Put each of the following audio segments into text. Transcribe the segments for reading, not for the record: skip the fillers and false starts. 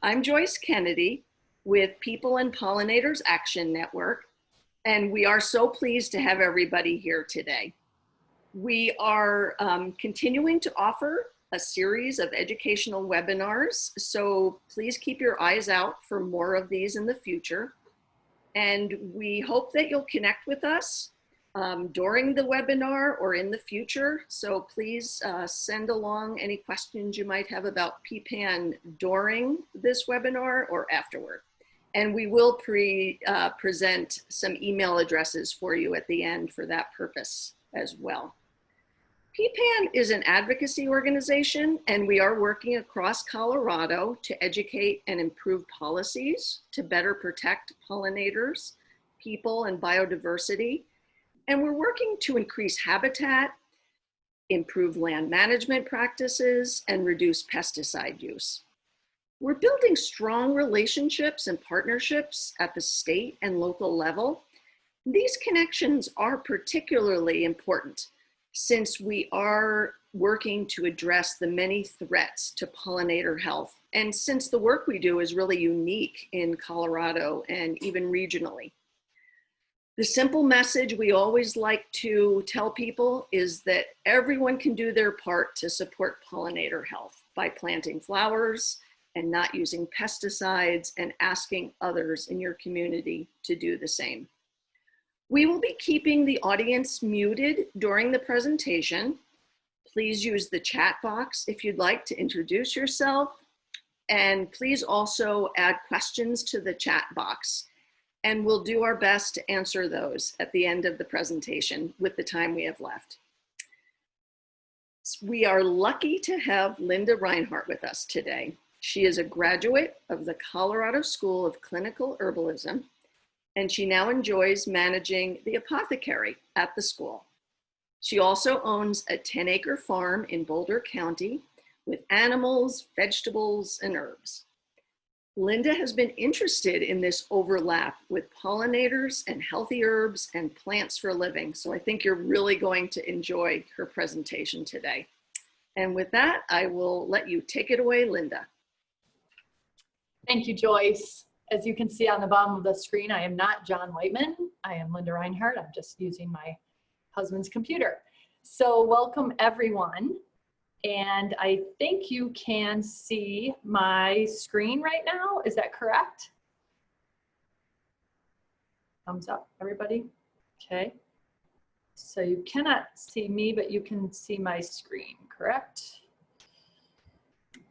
I'm Joyce Kennedy with People and Pollinators Action Network, and we are so pleased to have everybody here today. We are continuing to offer a series of educational webinars, so please keep your eyes out for more of these in the future. And we hope that you'll connect with us during the webinar or in the future. So please send along any questions you might have about PPAN during this webinar or afterward. And we will present some email addresses for you at the end for that purpose as well. PPAN is an advocacy organization, and we are working across Colorado to educate and improve policies to better protect pollinators, people, and biodiversity. And we're working to increase habitat, improve land management practices, and reduce pesticide use. We're building strong relationships and partnerships at the state and local level. These connections are particularly important since we are working to address the many threats to pollinator health, and since the work we do is really unique in Colorado and even regionally. The simple message we always like to tell people is that everyone can do their part to support pollinator health by planting flowers and not using pesticides and asking others in your community to do the same. We will be keeping the audience muted during the presentation. Please use the chat box if you'd like to introduce yourself, and please also add questions to the chat box. And we'll do our best to answer those at the end of the presentation with the time we have left. We are lucky to have Linda Reinhardt with us today. She is a graduate of the Colorado School of Clinical Herbalism, and she now enjoys managing the apothecary at the school. She also owns a 10-acre farm in Boulder County with animals, vegetables, and herbs. Linda has been interested in this overlap with pollinators and healthy herbs and plants for a living. So I think you're really going to enjoy her presentation today. And with that, I will let you take it away, Linda. Thank you, Joyce. As you can see on the bottom of the screen, I am not John Whiteman. I am Linda Reinhardt. I'm just using my husband's computer. So welcome, everyone. And I think you can see my screen right now. Is that correct? Thumbs up, everybody. Okay. So you cannot see me, but you can see my screen, correct?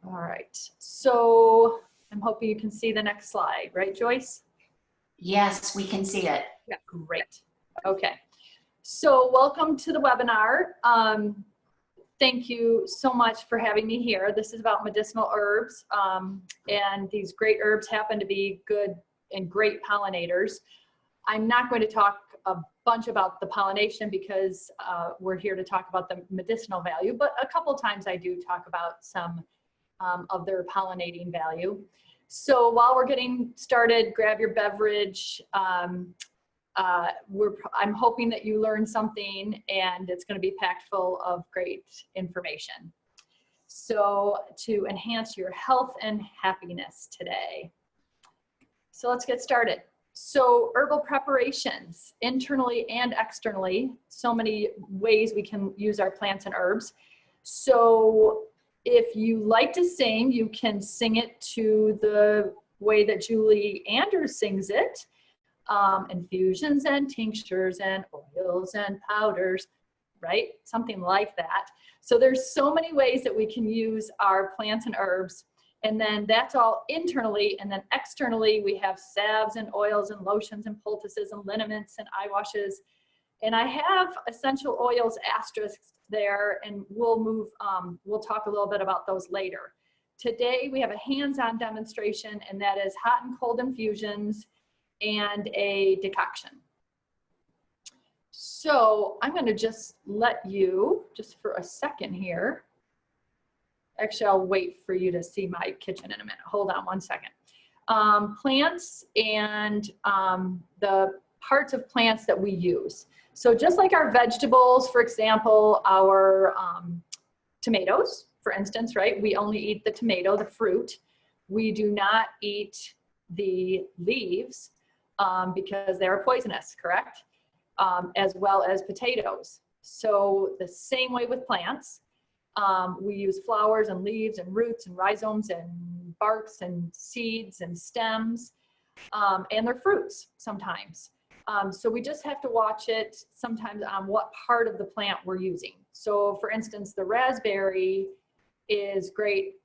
All right. So I'm hoping you can see the next slide, right, Joyce? Yes, we can see it. Yeah, great. Okay. So welcome to the webinar. Thank you so much for having me here. This is about medicinal herbs, and these great herbs happen to be good and great pollinators. I'm not going to talk a bunch about the pollination because we're here to talk about the medicinal value, but a couple times I do talk about some of their pollinating value. So while we're getting started, grab your beverage. I'm hoping that you learned something, and it's going to be packed full of great information. So to enhance your health and happiness today. So let's get started. So herbal preparations, internally and externally, so many ways we can use our plants and herbs. So if you like to sing, you can sing it to the way that Julie Anders sings it. Infusions and tinctures and oils and powders, right? Something like that. So there's so many ways that we can use our plants and herbs, and then that's all internally, and then externally we have salves and oils and lotions and poultices and liniments and eye washes. And I have essential oils asterisks there, and we'll talk a little bit about those later. Today we have a hands-on demonstration, and that is hot and cold infusions and a decoction. So I'm going to just let you, just for a second here. Actually, I'll wait for you to see my kitchen in a minute. Hold on one second. Plants and the parts of plants that we use. So just like our vegetables, for example, our tomatoes, for instance, right? We only eat the tomato, the fruit. We do not eat the leaves because they are poisonous, correct? As well as potatoes. So the same way with plants, we use flowers and leaves and roots and rhizomes and barks and seeds and stems, and their fruits sometimes. So we just have to watch it sometimes on what part of the plant we're using. So for instance, the raspberry is great,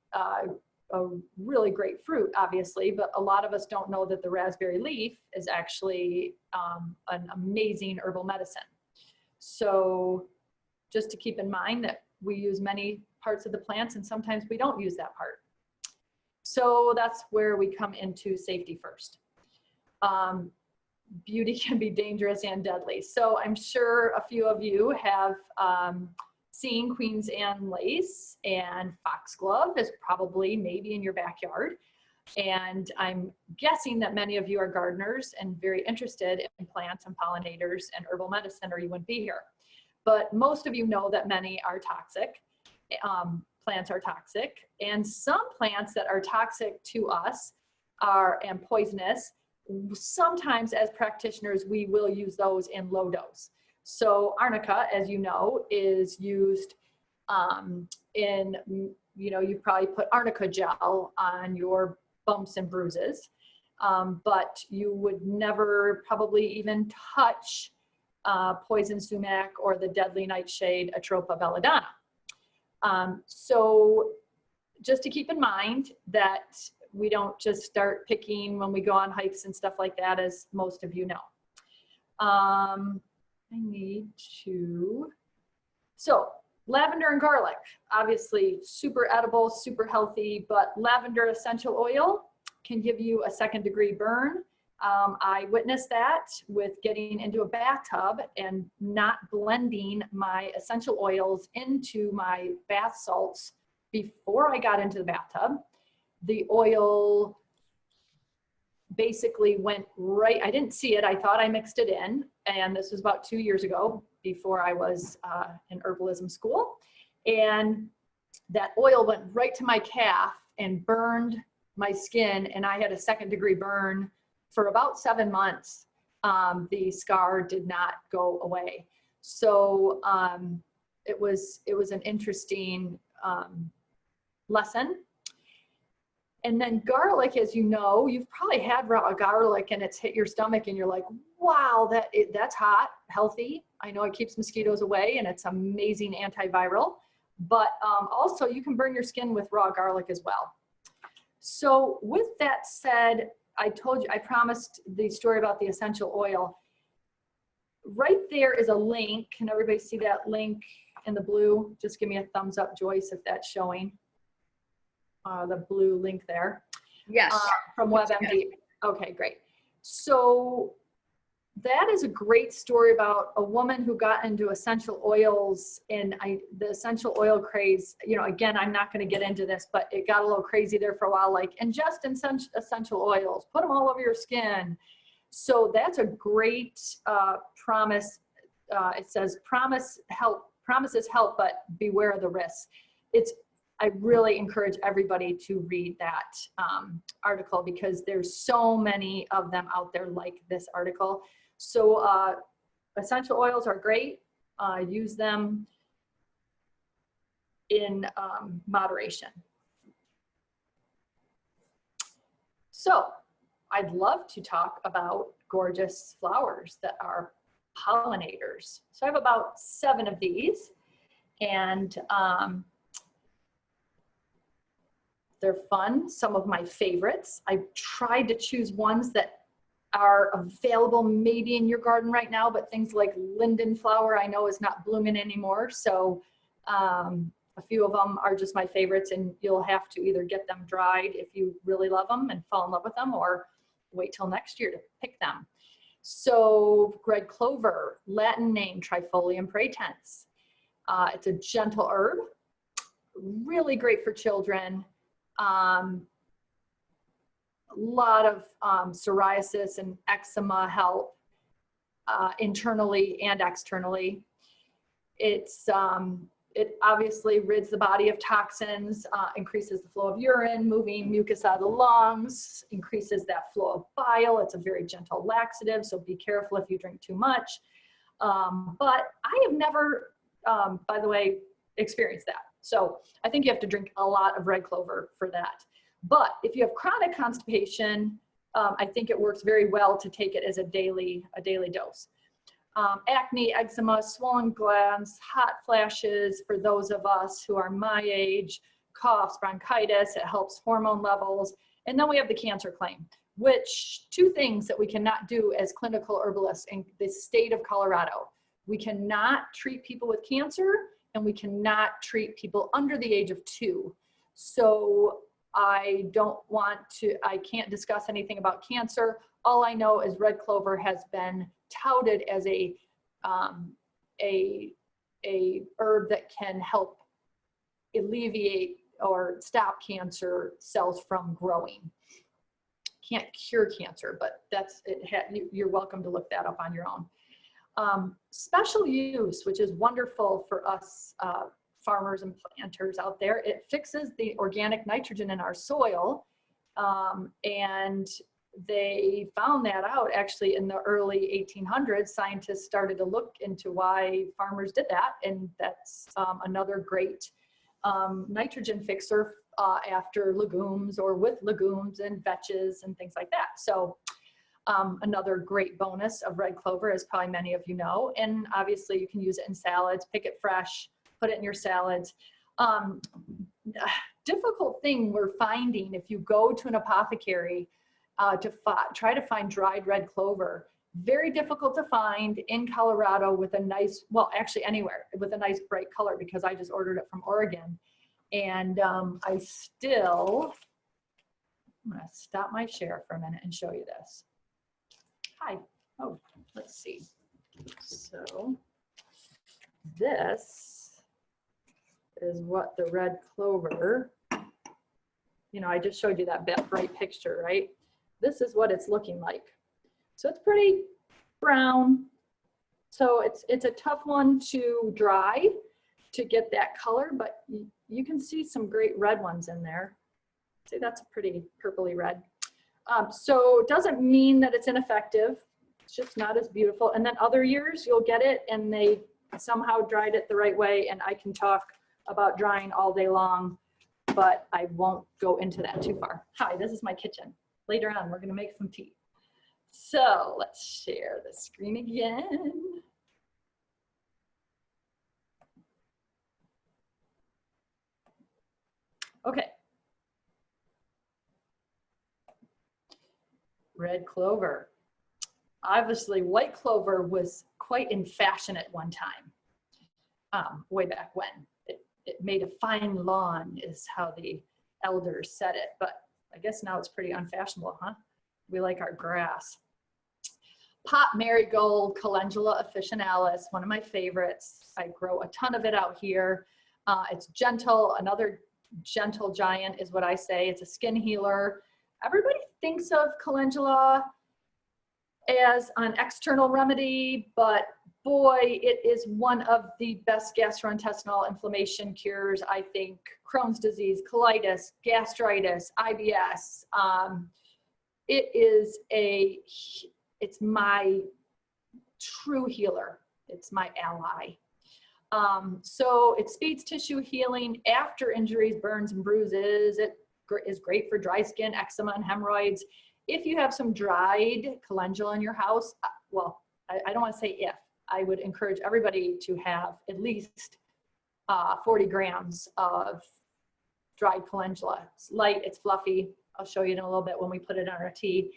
a really great fruit, obviously, but a lot of us don't know that the raspberry leaf is actually an amazing herbal medicine. So just to keep in mind that we use many parts of the plants and sometimes we don't use that part. So that's where we come into safety first. Beauty can be dangerous and deadly. So I'm sure a few of you have seen Queen's Anne lace, and foxglove is probably maybe in your backyard. And I'm guessing that many of you are gardeners and very interested in plants and pollinators and herbal medicine, or you wouldn't be here. But most of you know that many are toxic. Plants are toxic, and some plants that are toxic to us and poisonous, sometimes as practitioners, we will use those in low dose. So arnica, as you know, is used in, you've probably put arnica gel on your bumps and bruises, but you would never probably even touch poison sumac or the deadly nightshade Atropa belladonna. So just to keep in mind that we don't just start picking when we go on hikes and stuff like that, as most of you know. So lavender and garlic, obviously super edible, super healthy, but lavender essential oil can give you a 2nd-degree burn. I witnessed that with getting into a bathtub and not blending my essential oils into my bath salts before I got into the bathtub. The oil basically went right, I didn't see it, I thought I mixed it in, and this was about 2 years ago before I was in herbalism school, and that oil went right to my calf and burned my skin, and I had a 2nd-degree burn for about 7 months. The scar did not go away. So it was an interesting lesson. And then garlic, as you know, you've probably had raw garlic and it's hit your stomach and you're like, wow, that's hot, healthy. I know it keeps mosquitoes away and it's amazing antiviral, but also you can burn your skin with raw garlic as well. So with that said, I promised the story about the essential oil. Right there is a link. Can everybody see that link in the blue? Just give me a thumbs up, Joyce, if that's showing. The blue link there. Yes. From WebMD. Okay, great. So that is a great story about a woman who got into essential oils, and the essential oil craze, again, I'm not going to get into this, but it got a little crazy there for a while, like ingest essential oils, put them all over your skin. So that's a great promise. It says promises help, but beware of the risks. I really encourage everybody to read that article because there's so many of them out there like this article. So essential oils are great. Use them in moderation. So I'd love to talk about gorgeous flowers that are pollinators. So I have about 7 of these, and they're fun, some of my favorites. I tried to choose ones that are available maybe in your garden right now, but things like linden flower I know is not blooming anymore. So a few of them are just my favorites, and you'll have to either get them dried if you really love them and fall in love with them, or wait till next year to pick them. So red clover, Latin name Trifolium praetens. It's a gentle herb, really great for children. A lot of psoriasis and eczema help internally and externally. It's It obviously rids the body of toxins, increases the flow of urine, moving mucus out of the lungs, increases that flow of bile. It's a very gentle laxative, so be careful if you drink too much. But I have never, by the way, experienced that. So I think you have to drink a lot of red clover for that. But if you have chronic constipation, I think it works very well to take it as a daily dose. Acne, eczema, swollen glands, hot flashes for those of us who are my age, coughs, bronchitis, it helps hormone levels. And then we have the cancer claim, which two things that we cannot do as clinical herbalists in the state of Colorado. We cannot treat people with cancer, and we cannot treat people under the age of 2. So I can't discuss anything about cancer. All I know is red clover has been touted as a herb that can help alleviate or stop cancer cells from growing. Can't cure cancer, but that's it. You're welcome to look that up on your own. Special use, which is wonderful for us farmers and planters out there. It fixes the organic nitrogen in our soil, and they found that out actually in the early 1800s. Scientists started to look into why farmers did that, and that's another great nitrogen fixer after legumes or with legumes and vetches and things like that. So another great bonus of red clover, as probably many of you know, and obviously you can use it in salads, pick it fresh, put it in your salads. Difficult thing we're finding if you go to an apothecary to try to find dried red clover. Very difficult to find in Colorado with a nice, well, actually anywhere with a nice bright color, because I just ordered it from Oregon. And I'm gonna stop my share for a minute and show you this. Hi, oh, let's see. So this is what the red clover, I just showed you that bright picture, right? This is what it's looking like. So it's pretty brown. So it's a tough one to dry to get that color, but you can see some great red ones in there. See, that's a pretty purpley red. So it doesn't mean that it's ineffective. It's just not as beautiful. And then other years you'll get it and they somehow dried it the right way. And I can talk about drying all day long, but I won't go into that too far. Hi, this is my kitchen. Later on, we're gonna make some tea. So let's share the screen again. Okay. Red clover. Obviously, white clover was quite in fashion at one time, way back when. It made a fine lawn is how the elders said it, but I guess now it's pretty unfashionable, huh? We like our grass. Pot marigold, Calendula officinalis, one of my favorites. I grow a ton of it out here. It's gentle. Another gentle giant is what I say. It's a skin healer. Everybody thinks of calendula as an external remedy, but boy, it is one of the best gastrointestinal inflammation cures, I think. Crohn's disease, colitis, gastritis, IBS. It's my true healer. It's my ally. So it speeds tissue healing after injuries, burns, and bruises. It is great for dry skin, eczema, and hemorrhoids. If you have some dried calendula in your house, well, I don't want to say if, I would encourage everybody to have at least 40 grams of dried calendula. It's light, it's fluffy. I'll show you in a little bit when we put it on our tea.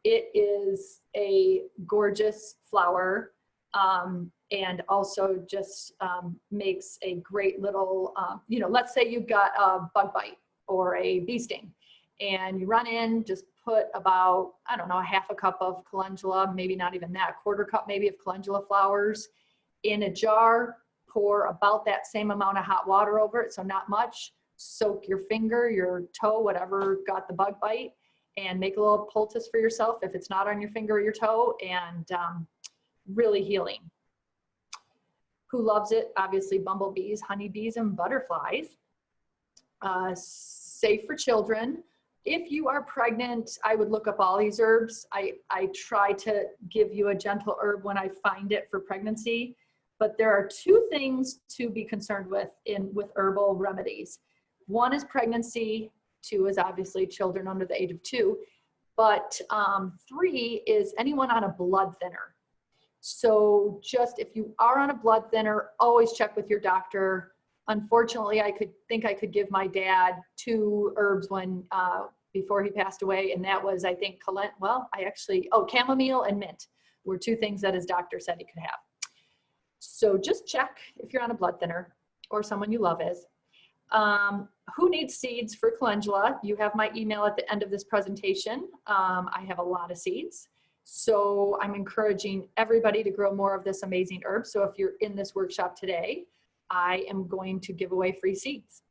It is a gorgeous flower. And also just makes a great little, let's say you've got a bug bite or a bee sting and you run in, just put about, I don't know, a half a cup of calendula, maybe not even that, a quarter cup maybe of calendula flowers in a jar, pour about that same amount of hot water over it, so not much, soak your finger, your toe, whatever got the bug bite, and make a little poultice for yourself if it's not on your finger or your toe, and really healing. Who loves it? Obviously bumblebees, honeybees, and butterflies. Safe for children. If you are pregnant, I would look up all these herbs. I try to give you a gentle herb when I find it for pregnancy, but there are two things to be concerned with with herbal remedies. One is pregnancy, two is obviously children under the age of 2, but 3 is anyone on a blood thinner. So just if you are on a blood thinner, always check with your doctor. Unfortunately, I could give my dad 2 herbs when before he passed away, and that was, I think, chamomile and mint were 2 things that his doctor said he could have. So just check if you're on a blood thinner or someone you love is. Who needs seeds for calendula? You have my email at the end of this presentation. I have a lot of seeds. So I'm encouraging everybody to grow more of this amazing herb. So if you're in this workshop today, I am going to give away free seeds.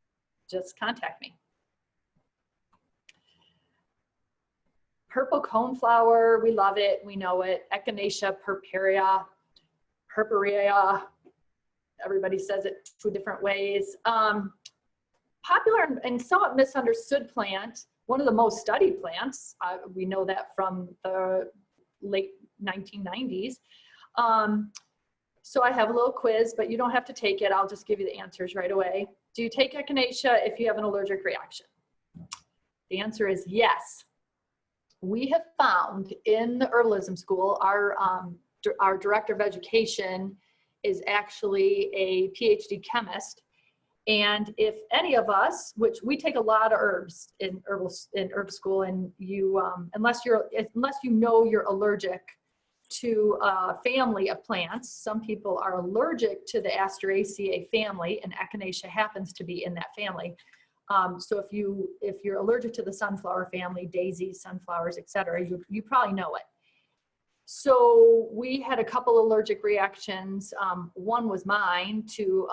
Just contact me. Purple coneflower, we love it, we know it. Echinacea purpurea, everybody says it 2 different ways. Popular and somewhat misunderstood plant, one of the most studied plants. We know that from the late 1990s. So I have a little quiz, but you don't have to take it. I'll just give you the answers right away. Do you take echinacea if you have an allergic reaction? The answer is yes. We have found in the herbalism school, our director of education is actually a PhD chemist. And if any of us, which we take a lot of herbs in herb school, and you, unless you know you're allergic to a family of plants, some people are allergic to the Asteraceae family, and echinacea happens to be in that family. So if you're allergic to the sunflower family, daisies, sunflowers, etc., you probably know it. So we had a couple allergic reactions. One was mine to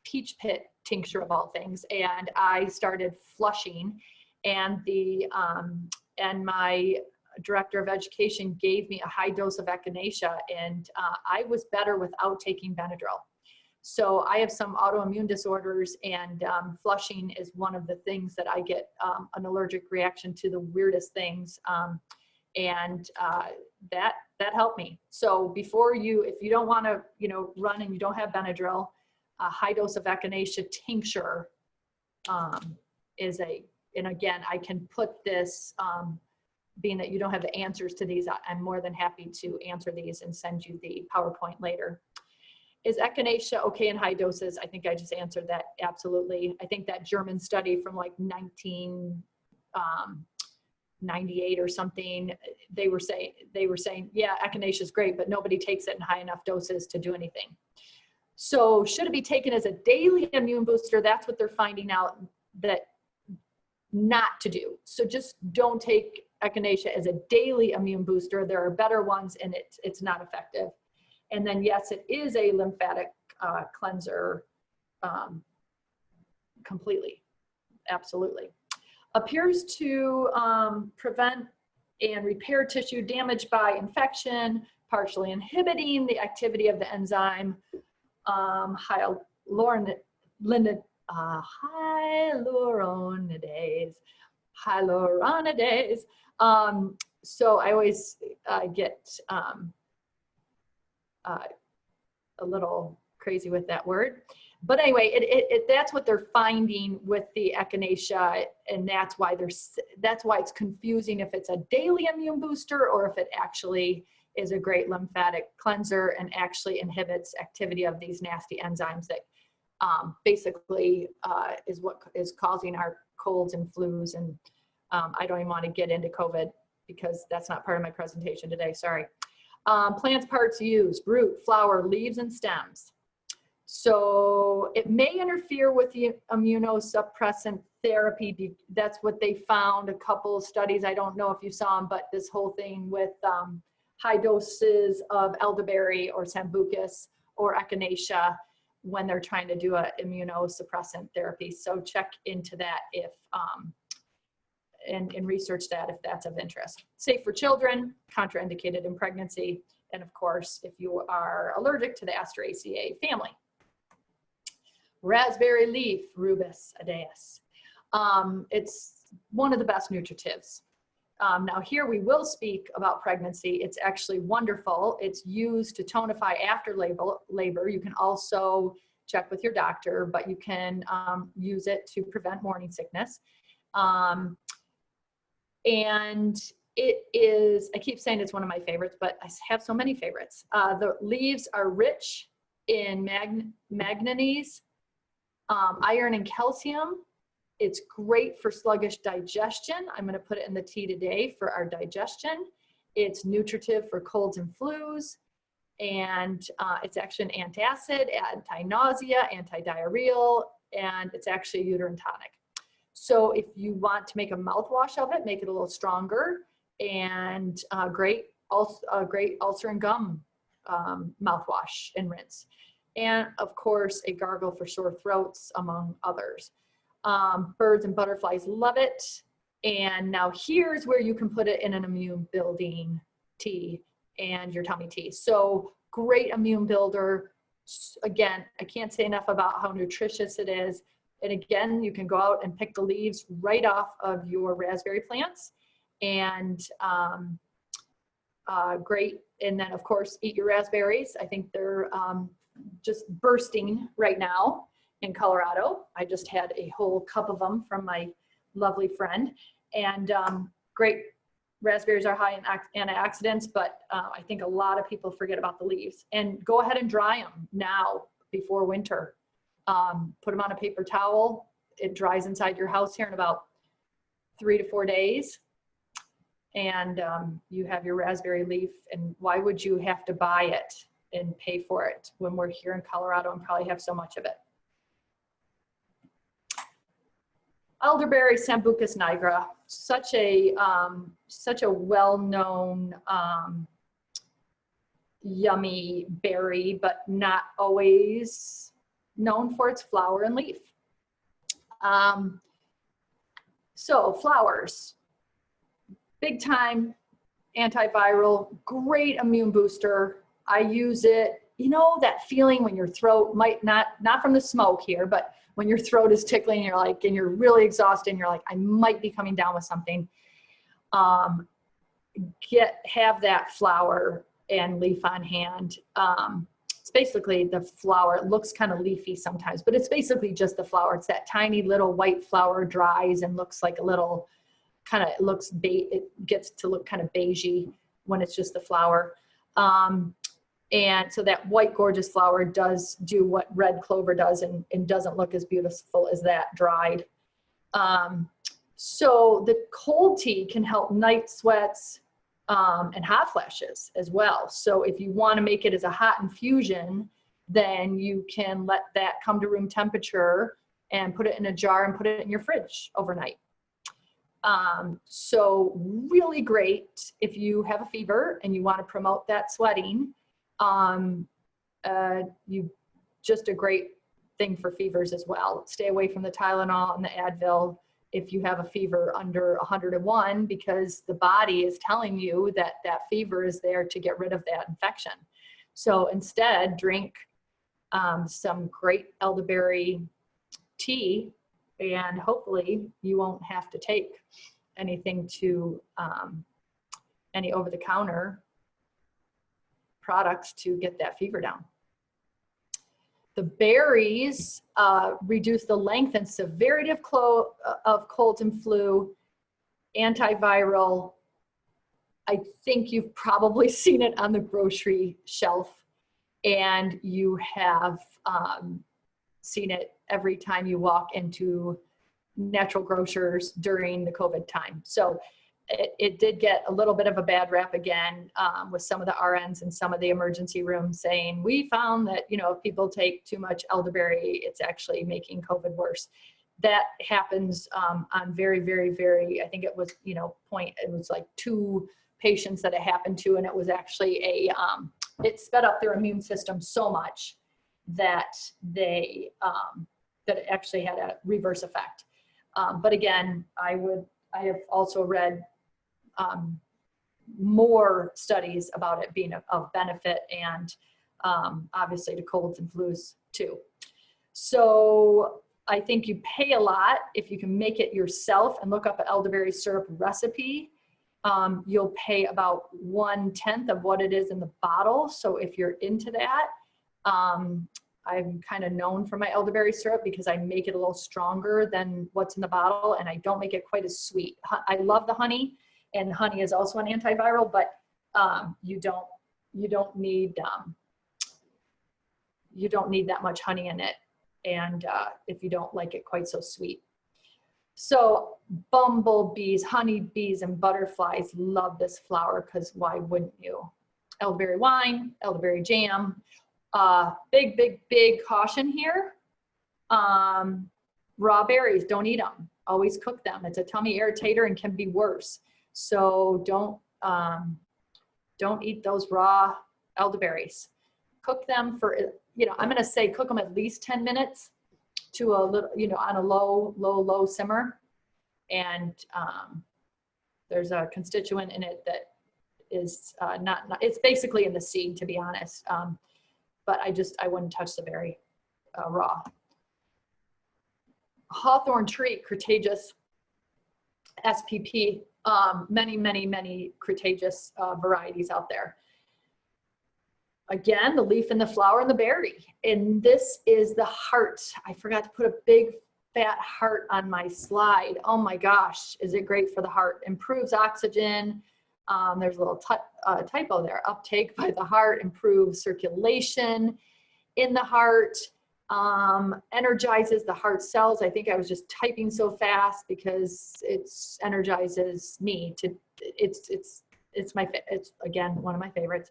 peach pit tincture of all things, and I started flushing, and my director of education gave me a high dose of echinacea, and I was better without taking Benadryl. So I have some autoimmune disorders, and flushing is one of the things that I get an allergic reaction to, the weirdest things, and that helped me. So before if you don't want to run and you don't have Benadryl, a high dose of echinacea tincture and again, I can put this, being that you don't have the answers to these, I'm more than happy to answer these and send you the PowerPoint later. Is echinacea okay in high doses? I think I just answered that, absolutely. I think that German study from like 1998 or something, they were saying, yeah, echinacea is great, but nobody takes it in high enough doses to do anything. So should it be taken as a daily immune booster? That's what they're finding out that not to do. So just don't take echinacea as a daily immune booster. There are better ones, and it's not effective. And then yes, it is a lymphatic cleanser completely, absolutely. Appears to prevent and repair tissue damage by infection, partially inhibiting the activity of the enzyme hyaluronidase. So I always get a little crazy with that word. But anyway, that's what they're finding with the echinacea, and that's why it's confusing if it's a daily immune booster or if it actually is a great lymphatic cleanser and actually inhibits activity of these nasty enzymes that basically is what is causing our colds and flus. And I don't even want to get into COVID because that's not part of my presentation today, sorry. Plants parts used: root, flower, leaves, and stems. So it may interfere with the immunosuppressant therapy. That's what they found, a couple of studies. I don't know if you saw them, but this whole thing with high doses of elderberry or sambucus or echinacea when they're trying to do a immunosuppressant therapy. So check into that if, and research that if that's of interest. Safe for children, contraindicated in pregnancy, And of course, if you are allergic to the Asteraceae family. Raspberry leaf, Rubus idaeus. It's one of the best nutritives. Now here we will speak about pregnancy. It's actually wonderful. It's used to tonify after labor. You can also check with your doctor, but you can use it to prevent morning sickness. And it is, I keep saying it's one of my favorites, but I have so many favorites. The leaves are rich in manganese, iron and calcium. It's great for sluggish digestion. I'm going to put it in the tea today for our digestion. It's nutritive for colds and flus. And it's actually an antacid, anti-nausea, anti-diarrheal, and it's actually a uterine tonic. So if you want to make a mouthwash of it, make it a little stronger, and great ulcer and gum mouthwash and rinse. And of course, a gargle for sore throats, among others. Birds and butterflies love it. And now here's where you can put it in an immune building tea and your tummy tea. So great immune builder. Again, I can't say enough about how nutritious it is. And again, you can go out and pick the leaves right off of your raspberry plants, and great. And then of course, eat your raspberries. I think they're just bursting right now in Colorado. I just had a whole cup of them from my lovely friend, and great. Raspberries are high in antioxidants, but I think a lot of people forget about the leaves. And go ahead and dry them now before winter. Put them on a paper towel. It dries inside your house here in about 3 to 4 days. And you have your raspberry leaf. And why would you have to buy it and pay for it when we're here in Colorado and probably have so much of it? Elderberry, Sambucus nigra, such a well-known yummy berry, but not always known for its flower and leaf. So flowers, big time antiviral, great immune booster. I use it, you know, that feeling when your throat might not from the smoke here, but when your throat is tickling, you're like, and you're really exhausted, and you're like, I might be coming down with something. Have that flower and leaf on hand. It's basically the flower. It looks kind of leafy sometimes, but it's basically just the flower. It's that tiny little white flower, dries and looks like a little kind of, it gets to look kind of beigey when it's just the flower. And so that white gorgeous flower does do what red clover does, and doesn't look as beautiful as that dried. So the cold tea can help night sweats and hot flashes as well. So if you want to make it as a hot infusion, then you can let that come to room temperature and put it in a jar and put it in your fridge overnight. So really great if you have a fever and you want to promote that sweating. Just a great thing for fevers as well. Stay away from the Tylenol and the Advil if you have a fever under 101, because the body is telling you that that fever is there to get rid of that infection. So instead, drink some great elderberry tea, and hopefully you won't have to take anything to any over-the-counter products to get that fever down. The berries reduce the length and severity of colds and flu, antiviral. I think you've probably seen it on the grocery shelf, and you have seen it every time you walk into natural grocers during the COVID time. So it did get a little bit of a bad rap again with some of the RNs and some of the emergency rooms saying, we found that, you know, if people take too much elderberry, it's actually making COVID worse. That happens on very, very, very, I think it was, you know, it was like 2 patients that it happened to, and it was actually it sped up their immune system so much that they, that it actually had a reverse effect. But again, I have also read more studies about it being of benefit, and obviously to colds and flus too. So I think you pay a lot if you can make it yourself and look up an elderberry syrup recipe. You'll pay about 1/10 of what it is in the bottle. So if you're into that, I'm kind of known for my elderberry syrup because I make it a little stronger than what's in the bottle, and I don't make it quite as sweet. I love the honey, and honey is also an antiviral, but you don't need that much honey in it, and if you don't like it quite so sweet. So bumblebees, honeybees, and butterflies love this flower, because why wouldn't you? Elderberry wine, elderberry jam. Big caution here. Raw berries, don't eat them. Always cook them. It's a tummy irritator and can be worse. So don't eat those raw elderberries. Cook them for, I'm going to say cook them at least 10 minutes to a little, on a low simmer. And there's a constituent in it that is it's basically in the seed, to be honest. But I wouldn't touch the berry raw. Hawthorn tree, Crataegus SPP, many Crataegus varieties out there. Again, the leaf and the flower and the berry. And this is the heart. I forgot to put a big fat heart on my slide. Oh my gosh, is it great for the heart? Improves oxygen. There's a little typo there. Uptake by the heart, improves circulation in the heart, energizes the heart cells. I think I was just typing so fast because it energizes me. It's again one of my favorites.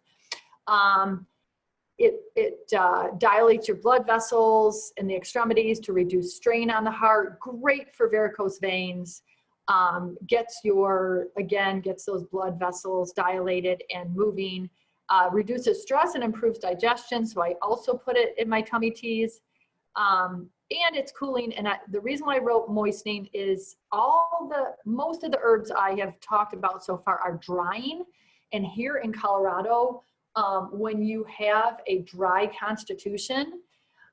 It dilates your blood vessels in the extremities to reduce strain on the heart. Great for varicose veins. Gets those blood vessels dilated and moving, reduces stress and improves digestion. So I also put it in my tummy teas, and it's cooling. And the reason why I wrote moistening is most of the herbs I have talked about so far are drying. And here in Colorado, when you have a dry constitution,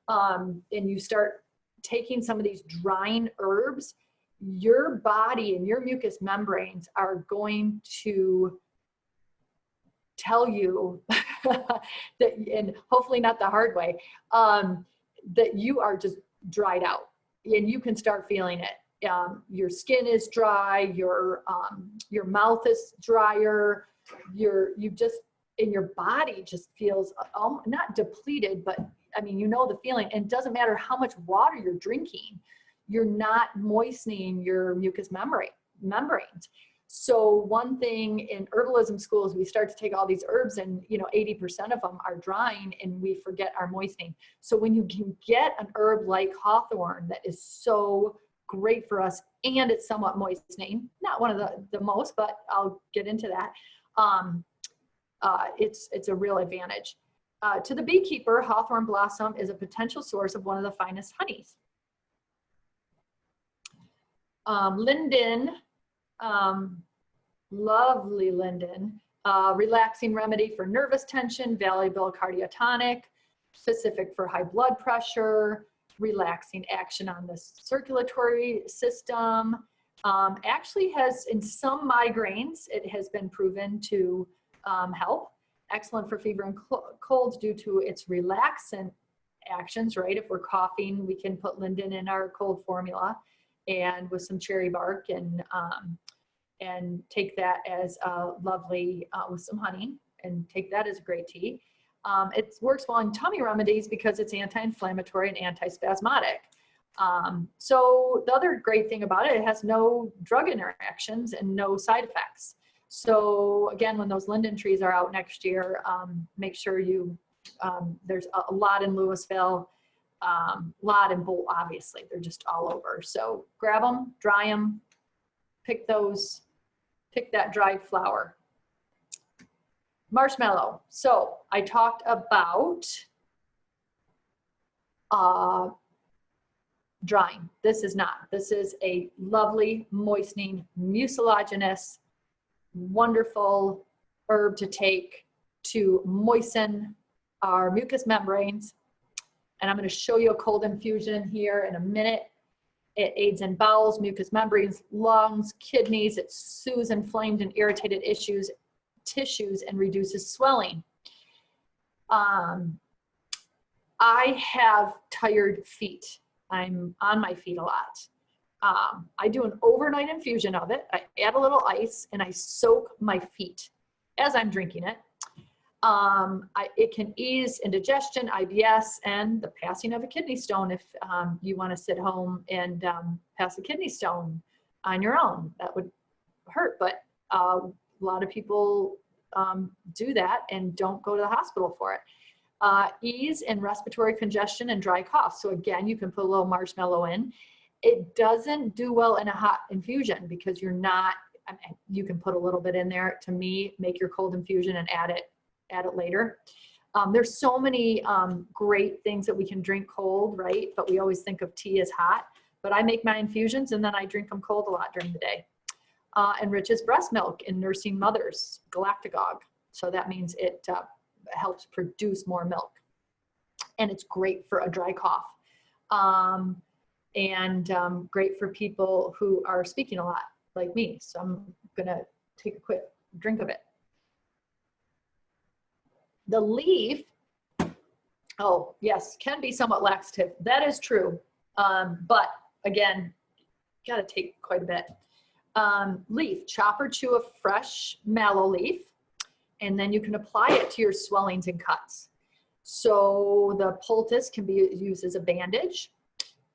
and you start taking some of these drying herbs, your body and your mucous membranes are going to tell you that, and hopefully not the hard way, that you are just dried out, and you can start feeling it. Your skin is dry, your mouth is drier, and your body just feels not depleted, but I mean, the feeling, and it doesn't matter how much water you're drinking, you're not moistening your mucous membranes. So one thing in herbalism schools, we start to take all these herbs and 80% of them are drying, and we forget our moistening. So when you can get an herb like hawthorn that is so great for us, and it's somewhat moistening, not one of the most, but I'll get into that. It's a real advantage. To the beekeeper, hawthorn blossom is a potential source of one of the finest honeys. Linden, lovely linden, relaxing remedy for nervous tension, valuable cardiotonic, specific for high blood pressure, relaxing action on the circulatory system. Actually has, in some migraines, it has been proven to help. Excellent for fever and colds due to its relaxant actions, right? If we're coughing, we can put linden in our cold formula and with some cherry bark, and take that as a lovely, with some honey, and take that as a great tea. It works well in tummy remedies because it's anti-inflammatory and anti-spasmodic. So the other great thing about it, it has no drug interactions and no side effects. So again, when those linden trees are out next year, make sure there's a lot in Louisville, lot in Bolt, obviously, they're just all over. So grab them, dry them, pick that dried flower. Marshmallow. So I talked about drying. This is not. This is a lovely, moistening, mucilaginous, wonderful herb to take to moisten our mucous membranes. And I'm going to show you a cold infusion here in a minute. It aids in bowels, mucous membranes, lungs, kidneys. It soothes inflamed and irritated tissues and reduces swelling. I have tired feet. I'm on my feet a lot. I do an overnight infusion of it. I add a little ice and I soak my feet as I'm drinking it. It can ease indigestion, IBS, and the passing of a kidney stone if you want to sit home and pass a kidney stone on your own. That would hurt, but a lot of people do that and don't go to the hospital for it. Ease in respiratory congestion and dry cough. So again, you can put a little marshmallow in. It doesn't do well in a hot infusion because you're not, you can put a little bit in there. To me, make your cold infusion and add it later. There's so many great things that we can drink cold, right? But we always think of tea as hot. But I make my infusions and then I drink them cold a lot during the day. Enriches breast milk in nursing mothers, galactagogue. So that means it helps produce more milk. And it's great for a dry cough. Great for people who are speaking a lot, like me. So I'm gonna take a quick drink of it. The leaf, oh yes, can be somewhat laxative. That is true. But again, gotta take quite a bit. Leaf, chop or chew a fresh mallow leaf, and then you can apply it to your swellings and cuts. So the poultice can be used as a bandage,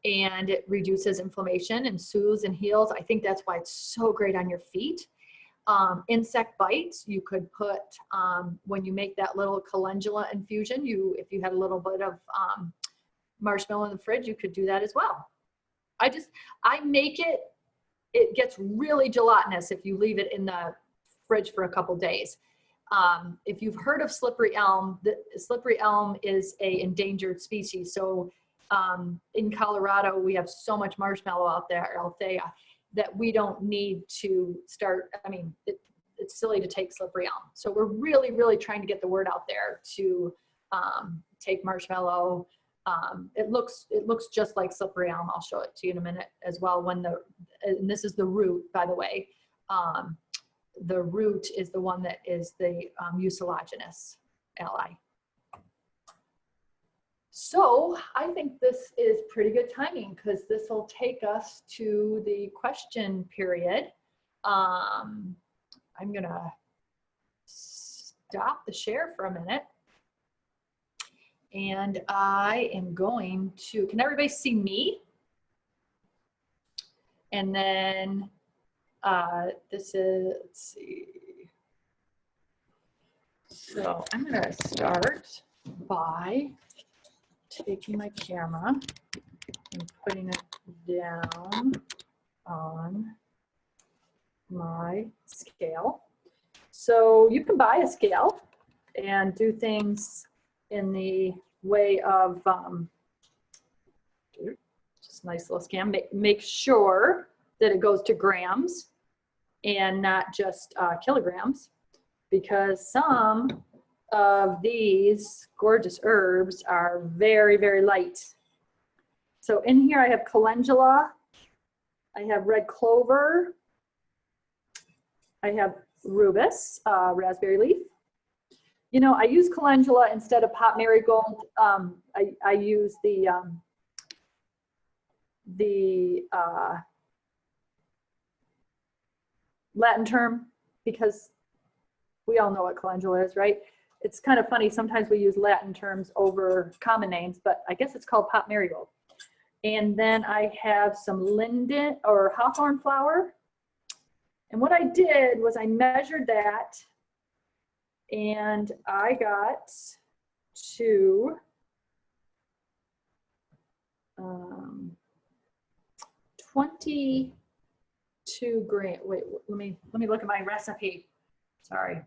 and it reduces inflammation and soothes and heals. I think that's why it's so great on your feet. Insect bites, you could put, when you make that little calendula infusion, if you had a little bit of marshmallow in the fridge, you could do that as well. I make it gets really gelatinous if you leave it in the fridge for a couple days. If you've heard of slippery elm, the slippery elm is an endangered species. So in Colorado, we have so much marshmallow out there, Althea, that we don't need to start, I mean, it's silly to take slippery elm. So we're really, really trying to get the word out there to take marshmallow. It looks just like slippery elm. I'll show it to you in a minute as well. And this is the root, by the way. The root is the one that is the mucilaginous ally. So I think this is pretty good timing because this will take us to the question period. I'm gonna stop the share for a minute. And I am going to, can everybody see me? And then this is, let's see. So I'm gonna start by taking my camera and putting it down on my scale. So you can buy a scale and do things in the way of just a nice little scale. Make sure that it goes to grams and not just kilograms, because some of these gorgeous herbs are very, very light. So in here I have calendula, I have red clover, I have rubus, raspberry leaf. You know, I use calendula instead of pot marigold. I use the Latin term because we all know what calendula is, right? It's kind of funny. Sometimes we use Latin terms over common names, but I guess it's called pot marigold. And then I have some linden or hawthorn flower. And what I did was I measured that and I got to 22 grams. Wait, let me look at my recipe. Sorry.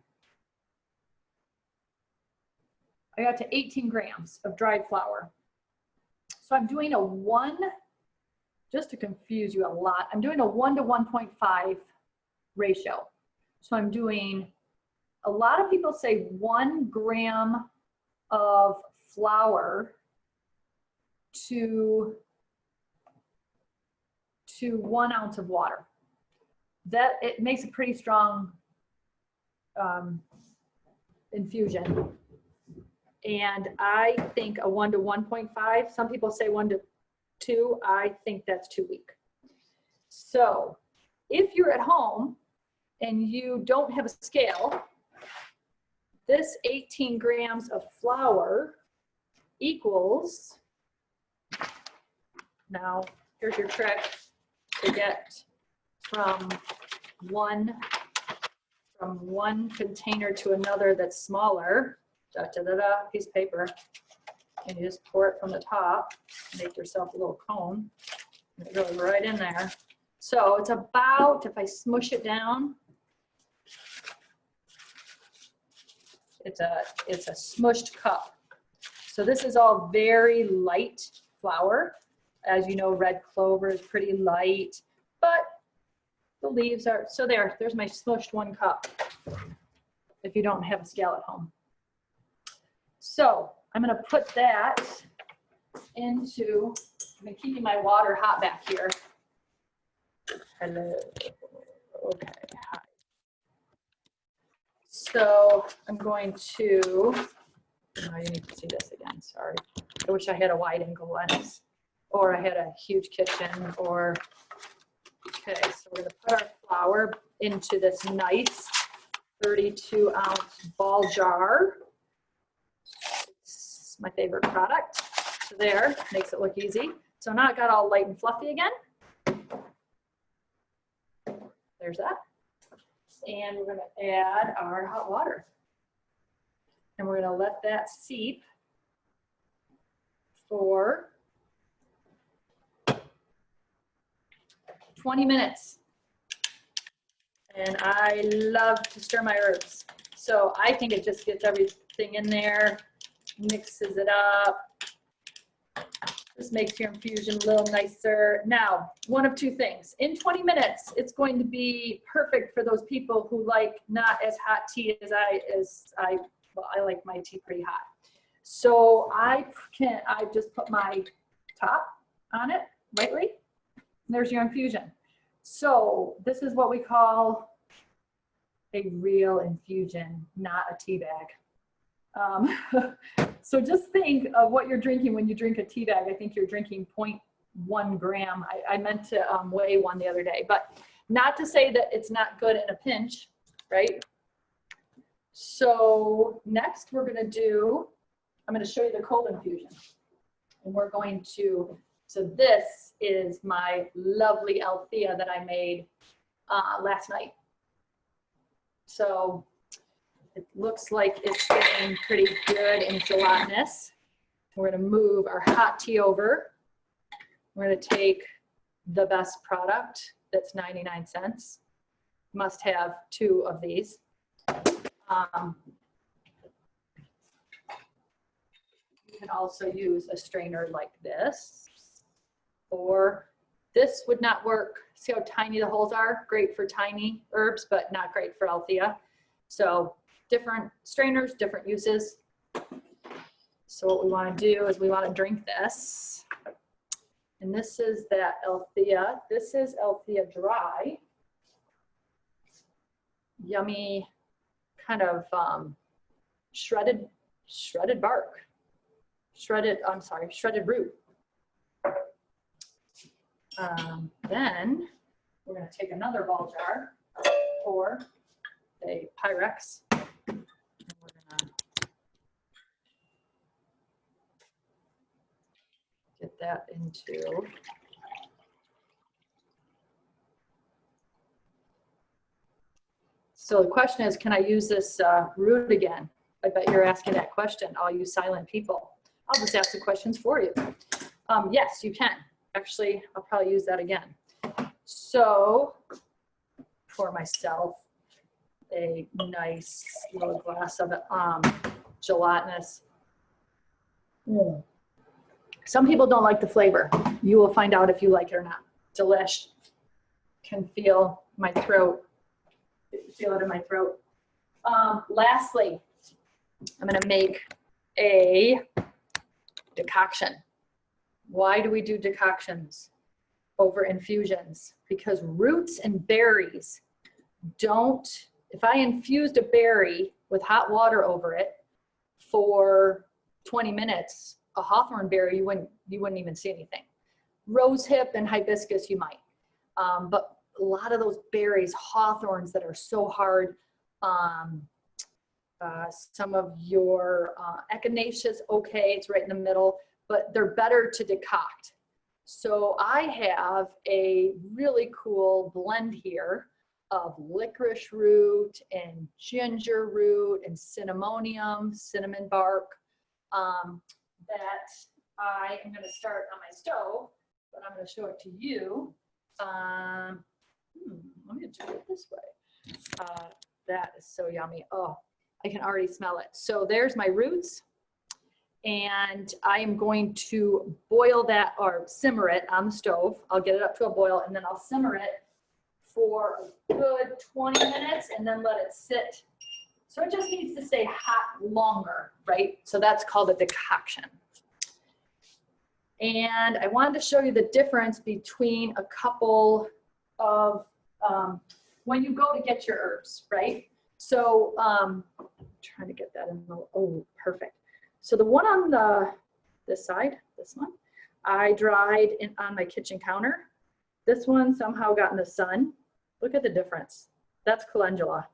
I got to 18 grams of dried flour. So I'm doing a 1, just to confuse you a lot, I'm doing a 1 to 1.5 ratio. So I'm doing a lot of people say 1 gram of flour to 1 ounce of water. That it makes a pretty strong infusion. And I think a 1 to 1.5, some people say 1 to 2, I think that's too weak. So if you're at home and you don't have a scale, this 18 grams of flour equals, now here's your trick to get from one container to another that's smaller. Da, da, da, da, piece of paper, and you just pour it from the top, make yourself a little cone, and it goes right in there. So it's about, if I smush it down, it's a smushed cup. So this is all very light flour. As you know, red clover is pretty light, but the leaves are, so there's my smushed 1 cup, if you don't have a scale at home. So I'm going to put that into, I'm keeping my water hot back here. Hello. Okay. Hi. So I'm going to, oh, you need to see this again. Sorry. I wish I had a wide angle lens, or I had a huge kitchen, or, okay. So we're going to put our flour into this nice 32 ounce ball jar. My favorite product. So there, makes it look easy. So now it got all light and fluffy again. There's that. And we're gonna add our hot water. And we're gonna let that seep for 20 minutes. And I love to stir my herbs. So I think it just gets everything in there, mixes it up. This makes your infusion a little nicer. Now, one of 2 things. In 20 minutes, it's going to be perfect for those people who like not as hot tea as I like my tea pretty hot. So I just put my top on it lightly. And there's your infusion. So this is what we call a real infusion, not a tea bag. So just think of what you're drinking when you drink a tea bag. I think you're drinking 0.1 gram. I meant to weigh one the other day, but not to say that it's not good in a pinch, right? So next we're going to do, I'm going to show you the cold infusion. And we're going to, so this is my lovely Althea that I made last night. So it looks like it's getting pretty good and gelatinous. We're going to move our hot tea over. We're going to take the best product that's 99 cents. Must have 2 of these. You can also use a strainer like this, or this would not work. See how tiny the holes are? Great for tiny herbs, but not great for Althea. So different strainers, different uses. So what we want to do is we want to drink this. And this is that Althea. This is Althea dry. Yummy kind of shredded bark. Shredded root. Then we're going to take another ball jar or a Pyrex. And we're going to get that into so the question is, can I use this root again? I bet you're asking that question, all you silent people. I'll just ask the questions for you. Yes, you can. Actually, I'll probably use that again. So pour myself a nice little glass of gelatinous. Some people don't like the flavor. You will find out if you like it or not. Delish. Can feel my throat. Feel it in my throat. Lastly, I'm going to make a decoction. Why do we do decoctions over infusions? Because roots and berries don't, if I infused a berry with hot water over it for 20 minutes, a hawthorn berry, you wouldn't even see anything. Rosehip and hibiscus, you might. But a lot of those berries, hawthorns that are so hard, some of your echinaceas, okay, it's right in the middle, but they're better to decoct. So I have a really cool blend here of licorice root and ginger root and cinnamonium, cinnamon bark, that I am going to start on my stove, but I'm going to show it to you. Let me do it this way. That is so yummy. Oh, I can already smell it. So there's my roots, and I am going to boil that or simmer it on the stove. I'll get it up to a boil, and then I'll simmer it for a good 20 minutes and then let it sit. So it just needs to stay hot longer, right? So that's called a decoction. And I wanted to show you the difference between a couple of, when you go to get your herbs, right? So I'm trying to get that in the, oh, perfect. So the one on this side, this one, I dried on my kitchen counter. This one somehow got in the sun. Look at the difference. That's calendula.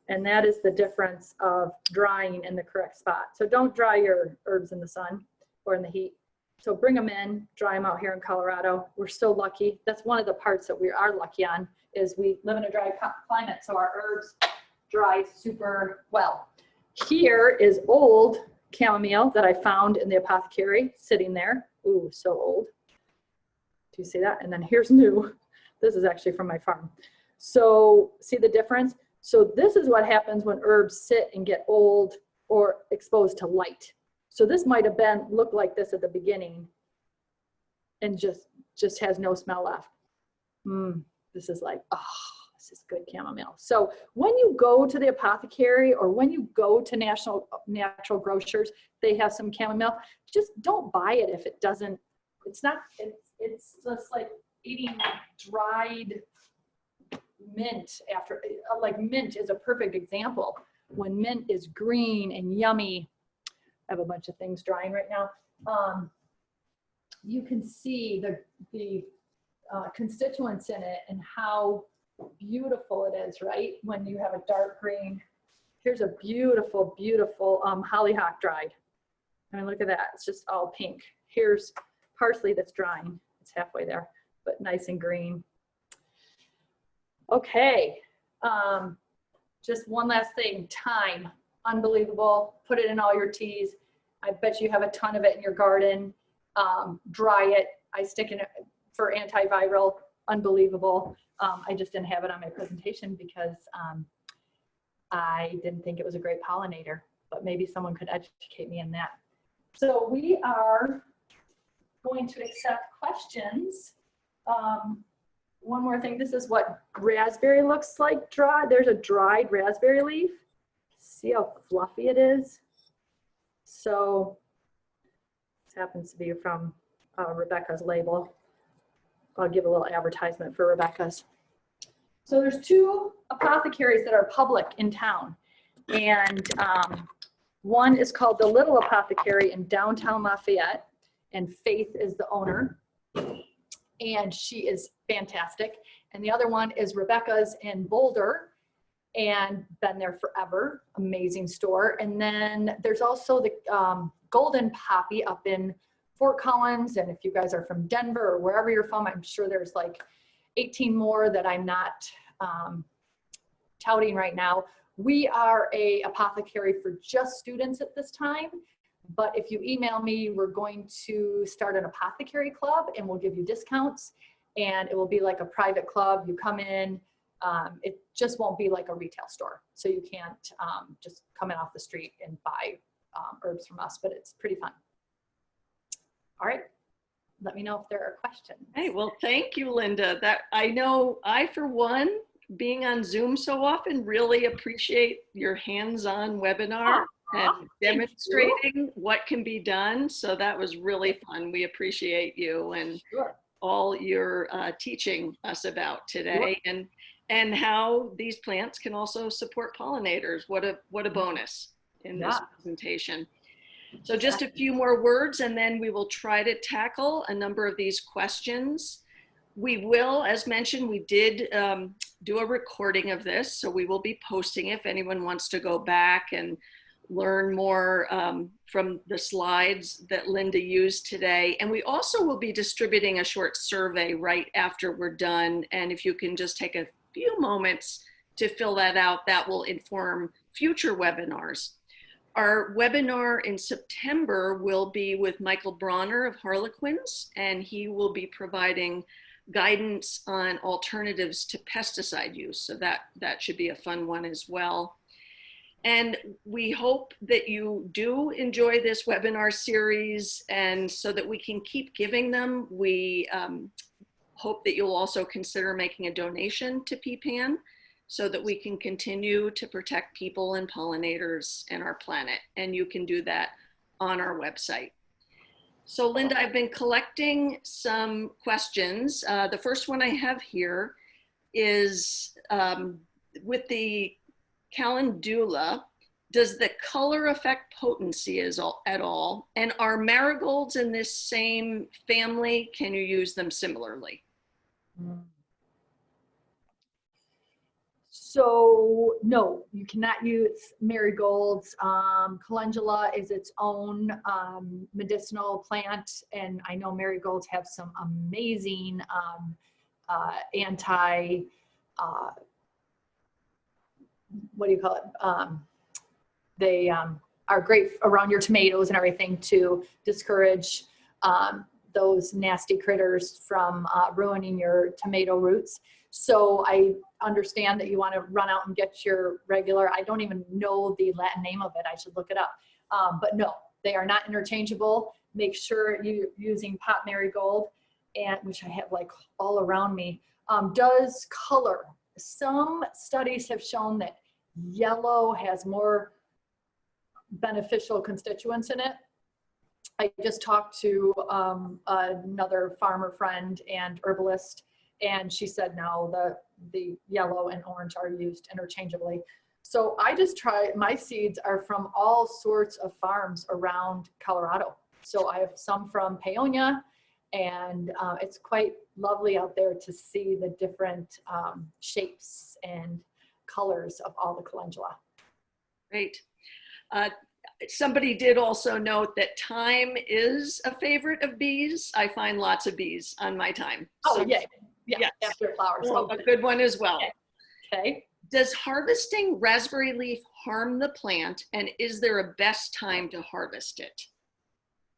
And that is the difference of drying in the correct spot. So don't dry your herbs in the sun or in the heat. So bring them in, dry them out here in Colorado. We're so lucky. That's one of the parts that we are lucky on, is we live in a dry climate, so our herbs dry super well. Here is old chamomile that I found in the apothecary sitting there. Ooh, so old. Do you see that? And then here's new. This is actually from my farm. So see the difference? So this is what happens when herbs sit and get old or exposed to light. So this might have been looked like this at the beginning and just has no smell left. This is like, oh, this is good chamomile. So when you go to the apothecary or when you go to natural grocers, they have some chamomile. Just don't buy it if it doesn't. It's just like eating dried mint after, like mint is a perfect example. When mint is green and yummy, I have a bunch of things drying right now. You can see the constituents in it and how beautiful it is, right? When you have a dark green. Here's a beautiful, beautiful hollyhock dried. I mean, look at that. It's just all pink. Here's parsley that's drying. It's halfway there, but nice and green. Okay. Just one last thing, thyme. Unbelievable. Put it in all your teas. I bet you have a ton of it in your garden. Dry it. I stick it for antiviral. Unbelievable. I just didn't have it on my presentation because I didn't think it was a great pollinator, but maybe someone could educate me in that. So we are going to accept questions. One more thing, this is what raspberry looks like dry. There's a dried raspberry leaf. See how fluffy it is? So this happens to be from Rebecca's label. I'll give a little advertisement for Rebecca's. So there's two apothecaries that are public in town. And one is called the Little Apothecary in downtown Lafayette. And Faith is the owner. And she is fantastic. And the other one is Rebecca's in Boulder, and been there forever. Amazing store. And then there's also the Golden Poppy up in Fort Collins. And if you guys are from Denver or wherever you're from, I'm sure there's like 18 more that I'm not touting right now. We are a apothecary for just students at this time. But if you email me, we're going to start an apothecary club and we'll give you discounts, and it will be like a private club. You come in, it just won't be like a retail store. So you can't just come in off the street and buy herbs from us, but it's pretty fun. All right, let me know if there are questions. Hey, well, thank you, Linda. That I know I, for one, being on Zoom so often. Really appreciate your hands-on webinar and demonstrating what can be done. So that was really fun. We appreciate you and all your teaching us about today, and how these plants can also support pollinators. What a bonus in this presentation. So just a few more words, and then we will try to tackle a number of these questions. We will, as mentioned, we did do a recording of this, so we will be posting if anyone wants to go back and learn more from the slides that Linda used today. And we also will be distributing a short survey right after we're done. And if you can just take a few moments to fill that out, that will inform future webinars. Our webinar in September will be with Michael Bronner of Harlequins, and he will be providing guidance on alternatives to pesticide use. So that should be a fun one as well. And we hope that you do enjoy this webinar series, and so that we can keep giving them. We hope that you'll also consider making a donation to PPAN so that we can continue to protect people and pollinators and our planet. And you can do that on our website. So Linda, I've been collecting some questions. The first one I have here is with the Calendula, does the color affect potency at all? And are marigolds in this same family? Can you use them similarly? So no, you cannot use marigolds. Calendula is its own medicinal plant, and I know marigolds have some amazing what do you call it? They are great around your tomatoes and everything to discourage those nasty critters from ruining your tomato roots. So I understand that you want to run out and get your regular, I don't even know the Latin name of it, I should look it up. But no, they are not interchangeable. Make sure you're using pot marigold, and which I have like all around me. Does color, some studies have shown that yellow has more beneficial constituents in it. I just talked to another farmer friend and herbalist, and she said no, the yellow and orange are used interchangeably. So I just try, my seeds are from all sorts of farms around Colorado. So I have some from Paonia, and it's quite lovely out there to see the different shapes and colors of all the calendula. Great. Somebody did also note that thyme is a favorite of bees. I find lots of bees on my thyme. Oh, so, yeah. Yes. After flowers. Well, a good one as well. Okay. Does harvesting raspberry leaf harm the plant, and is there a best time to harvest it?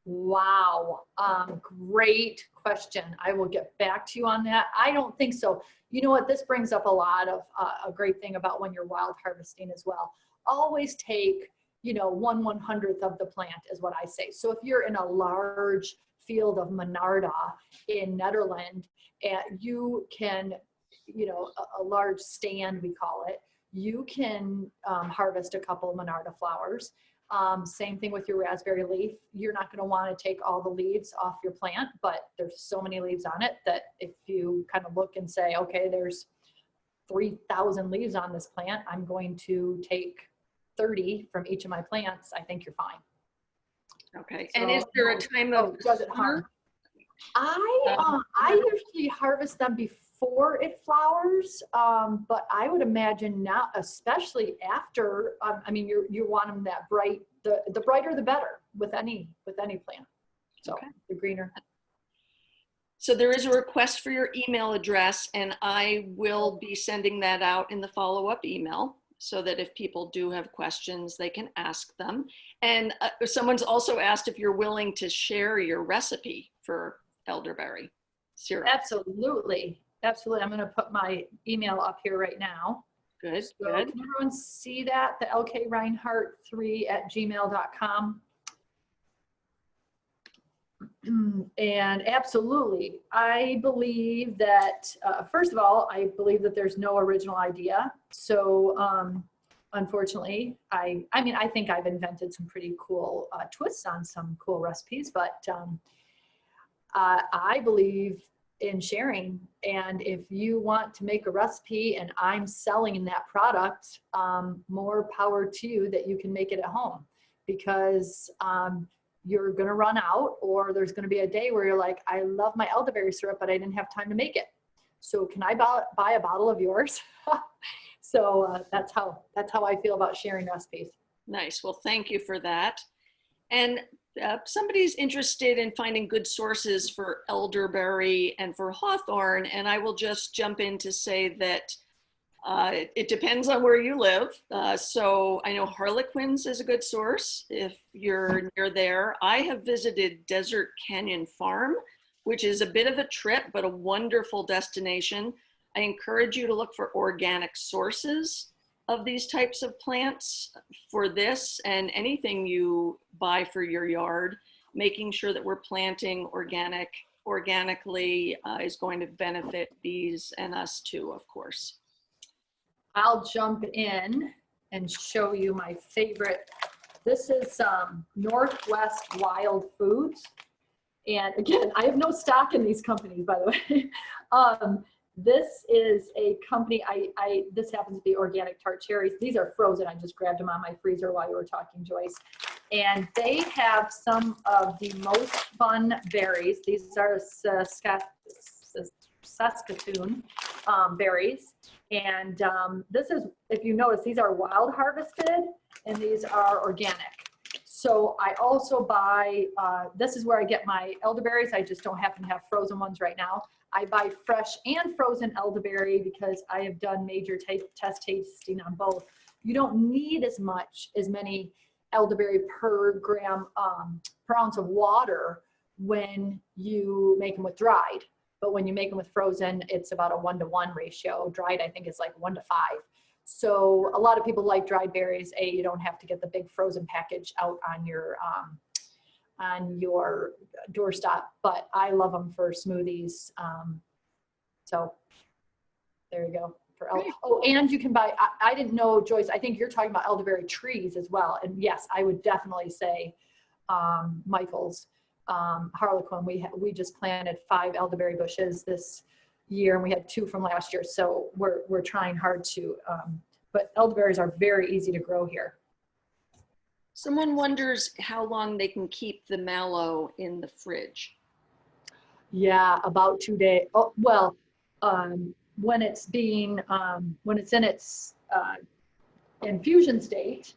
Wow, great question. I will get back to you on that. I don't think so. You know what, this brings up a lot of a great thing about when you're wild harvesting as well. Always take, 1/100th of the plant is what I say. So if you're in a large field of Monarda in Netherlands, and you can, a large stand, we call it, you can harvest a couple of Monarda flowers. Same thing with your raspberry leaf. You're not going to want to take all the leaves off your plant, but there's so many leaves on it that if you kind of look and say, okay, there's 3,000 leaves on this plant, I'm going to take 30 from each of my plants, I think you're fine. Okay. So, and is there a time of does it harm? I usually harvest them before it flowers, but I would imagine now, especially after. I mean, you want them that bright. The brighter the better with any plant. So okay. The greener. So there is a request for your email address, and I will be sending that out in the follow-up email, so that if people do have questions, they can ask them. And someone's also asked if you're willing to share your recipe for elderberry syrup. Absolutely. Absolutely. I'm going to put my email up here right now. Good. So good. Can everyone see that? The lkreinhardt3@gmail.com. And absolutely, I believe that, first of all, I believe that there's no original idea. So unfortunately, I mean, I think I've invented some pretty cool twists on some cool recipes, but I believe in sharing. And if you want to make a recipe and I'm selling in that product, more power to you that you can make it at home, because you're going to run out, or there's going to be a day where you're like, I love my elderberry syrup, but I didn't have time to make it. So can I buy a bottle of yours? So that's how I feel about sharing recipes. Nice. Well, thank you for that. And somebody's interested in finding good sources for elderberry and for hawthorn, and I will just jump in to say that it depends on where you live. So I know Harlequins is a good source if you're near there. I have visited Desert Canyon Farm, which is a bit of a trip, but a wonderful destination. I encourage you to look for organic sources of these types of plants for this and anything you buy for your yard. Making sure that we're planting organically is going to benefit bees and us too, of course. I'll jump in and show you my favorite. This is Northwest Wild Foods. And again, I have no stock in these companies, by the way. This is a company, this happens to be organic tart cherries. These are frozen. I just grabbed them on my freezer while you were talking, Joyce. And they have some of the most fun berries. These are Saskatoon berries. And this is, if you notice, these are wild harvested and these are organic. So I also buy, this is where I get my elderberries. I just don't happen to have frozen ones right now. I buy fresh and frozen elderberry because I have done major test tasting on both. You don't need as many elderberry per gram, per ounce of water when you make them with dried. But when you make them with frozen, it's about a 1-to-1 ratio. Dried, I think, is like 1 to 5. So a lot of people like dried berries. You don't have to get the big frozen package out on your doorstep, but I love them for smoothies. So there you go. Oh, and you can buy, I didn't know, Joyce, I think you're talking about elderberry trees as well. And yes, I would definitely say Michael's Harlequin. We just planted 5 elderberry bushes this year, and we had 2 from last year. So we're trying hard to, but elderberries are very easy to grow here. Someone wonders how long they can keep the mallow in the fridge. Yeah, about 2 days. Oh, well, when it's being, when it's in its infusion state,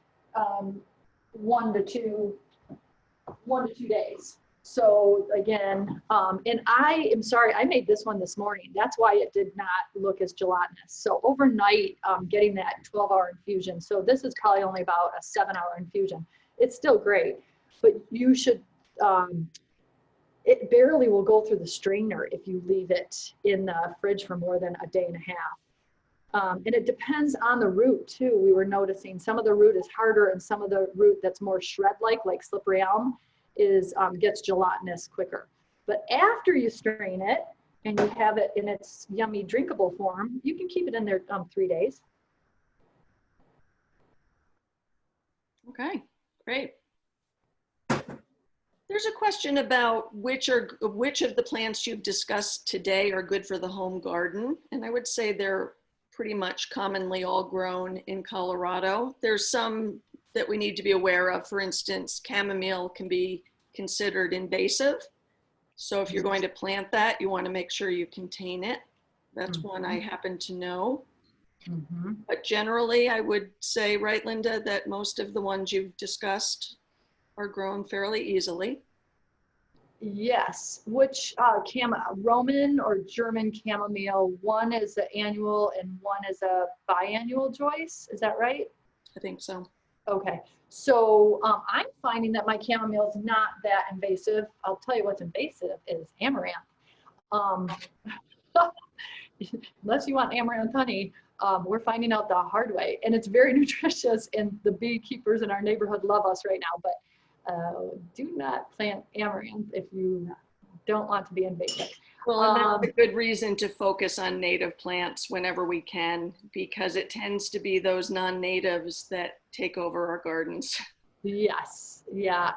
1 to 2 days. So again, and I am sorry, I made this one this morning. That's why it did not look as gelatinous. So overnight, getting that 12-hour infusion. So this is probably only about a 7-hour infusion. It's still great, but you should, it barely will go through the strainer if you leave it in the fridge for more than a day and a half. And it depends on the root too. We were noticing some of the root is harder and some of the root that's more shred-like slippery elm, gets gelatinous quicker. But after you strain it and you have it in its yummy drinkable form, you can keep it in there 3 days. Okay, great. There's a question about which of the plants you've discussed today are good for the home garden. And I would say they're pretty much commonly all grown in Colorado. There's some that we need to be aware of. For instance, chamomile can be considered invasive. So if you're going to plant that, you want to make sure you contain it. That's one I happen to know. But generally, I would say, right, Linda, that most of the ones you've discussed are grown fairly easily. Yes, which Roman or German chamomile, one is an annual and one is a biannual, Joyce, is that right? I think so. Okay. So I'm finding that my chamomile is not that invasive. I'll tell you what's invasive is amaranth. Unless you want amaranth honey, we're finding out the hard way. And it's very nutritious and the beekeepers in our neighborhood love us right now. But Do not plant amaranth if you don't want to be invasive. Well, and that's a good reason to focus on native plants whenever we can, because it tends to be those non-natives that take over our gardens. Yes, yeah.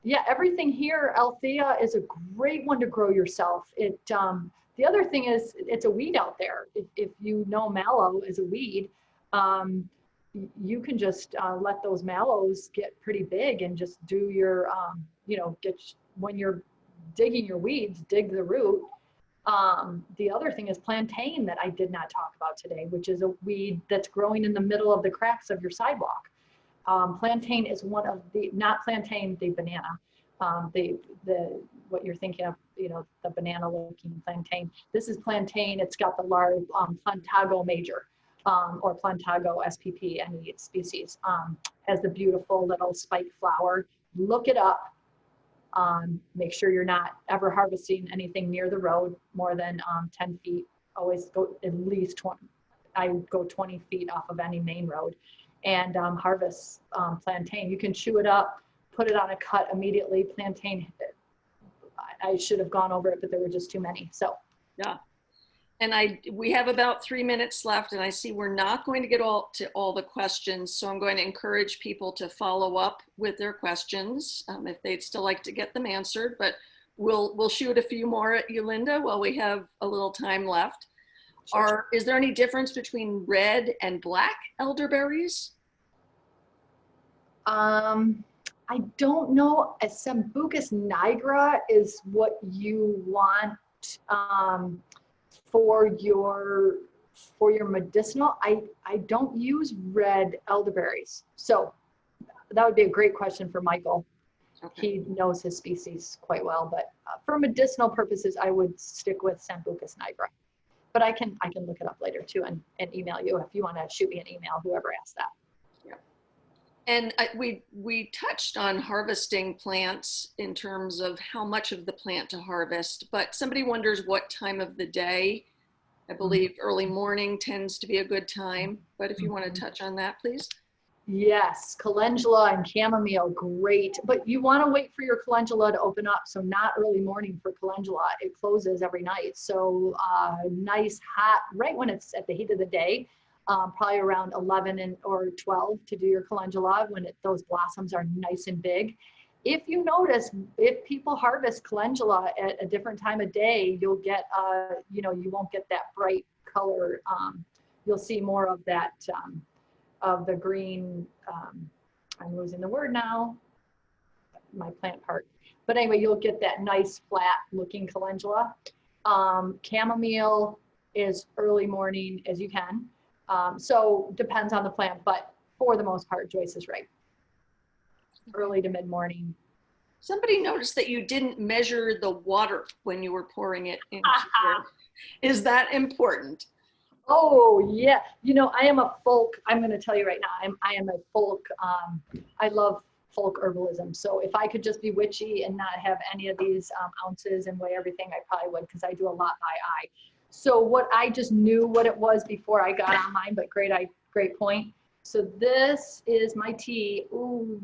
Yeah, everything here, Althea is a great one to grow yourself. The other thing is it's a weed out there. If you know mallow is a weed, you can just let those mallows get pretty big and just do your, when you're digging your weeds, dig the root. The other thing is plantain that I did not talk about today, which is a weed that's growing in the middle of the cracks of your sidewalk. Plantain is one of the, not plantain, the banana, what you're thinking of, the banana looking plantain. This is plantain. It's got the large Plantago major, or Plantago spp, any species, has the beautiful little spike flower. Look it up. Make sure you're not ever harvesting anything near the road more than 10 feet. Always go at least 20. I go 20 feet off of any main road and harvest plantain. You can chew it up, put it on a cut immediately. Plantain, I should have gone over it, but there were just too many. So yeah. And we have about 3 minutes left, and I see we're not going to get to all the questions, so I'm going to encourage people to follow up with their questions if they'd still like to get them answered. But we'll shoot a few more at you, Linda, while we have a little time left. Sure. Is there any difference between red and black elderberries? I don't know. A Sambucus nigra is what you want for your medicinal. I don't use red elderberries. So that would be a great question for Michael. Okay. He knows his species quite well, but for medicinal purposes, I would stick with Sambucus nigra. But I can look it up later too and email you if you want to shoot me an email, whoever asked that. Yeah. And we touched on harvesting plants in terms of how much of the plant to harvest, but somebody wonders what time of the day. I believe early morning tends to be a good time, but if you want to touch on that, please. Yes, calendula and chamomile, great. But you want to wait for your calendula to open up. So not early morning for calendula. It closes every night. So nice hot, right when it's at the heat of the day, probably around 11 or 12 to do your calendula when those blossoms are nice and big. If you notice, if people harvest calendula at a different time of day, you'll get, you won't get that bright color. You'll see more of that, of the green, I'm losing the word now, my plant part. But anyway, you'll get that nice flat looking calendula. Chamomile is early morning as you can. So depends on the plant, but for the most part, Joyce is right. Early to mid morning. Somebody noticed that you didn't measure the water when you were pouring it into Is that important? Oh yeah, I am a folk. I'm going to tell you right now. I am a folk. I love folk herbalism. So if I could just be witchy and not have any of these ounces and weigh everything, I probably would, because I do a lot by eye. So what I just knew what it was before I got on mine, but great point. So this is my tea. Ooh,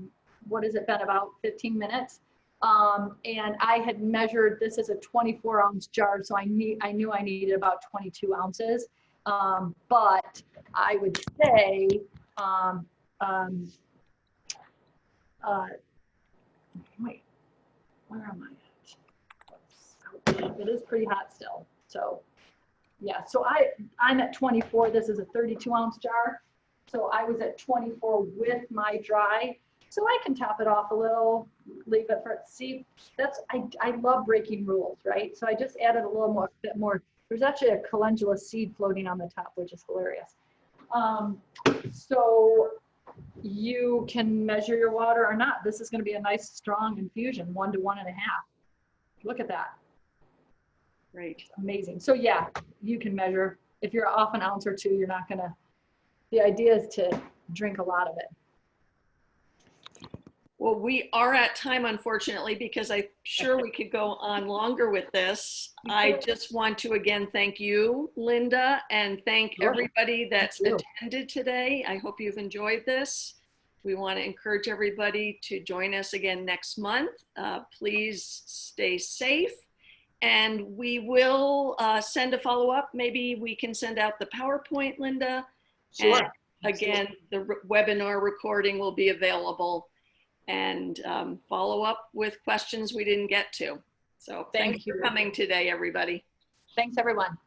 what has it been, about 15 minutes? And I had measured, this is a 24-ounce jar, so I knew I needed about 22 ounces. But I would say, wait, where am I at? It is pretty hot still. So yeah, so I'm at 24. This is a 32-ounce jar. So I was at 24 with my dry. So I can top it off a little, leave it for, see, I love breaking rules, right? So I just added a little bit more. There's actually a calendula seed floating on the top, which is hilarious. So you can measure your water or not. This is going to be a nice strong infusion, 1 to 1.5. Look at that. Great. Amazing. So yeah, you can measure. If you're off an ounce or two, you're not going to, the idea is to drink a lot of it. Well, we are at time, unfortunately, because I'm sure we could go on longer with this. I just want to again thank you, Linda, and thank everybody that's attended today. I hope you've enjoyed this. We want to encourage everybody to join us again next month. Please stay safe, and we will send a follow-up. Maybe we can send out the PowerPoint, Linda. Sure. And again, the webinar recording will be available, and follow up with questions we didn't get to. So thank you for coming today, everybody. Thanks, everyone.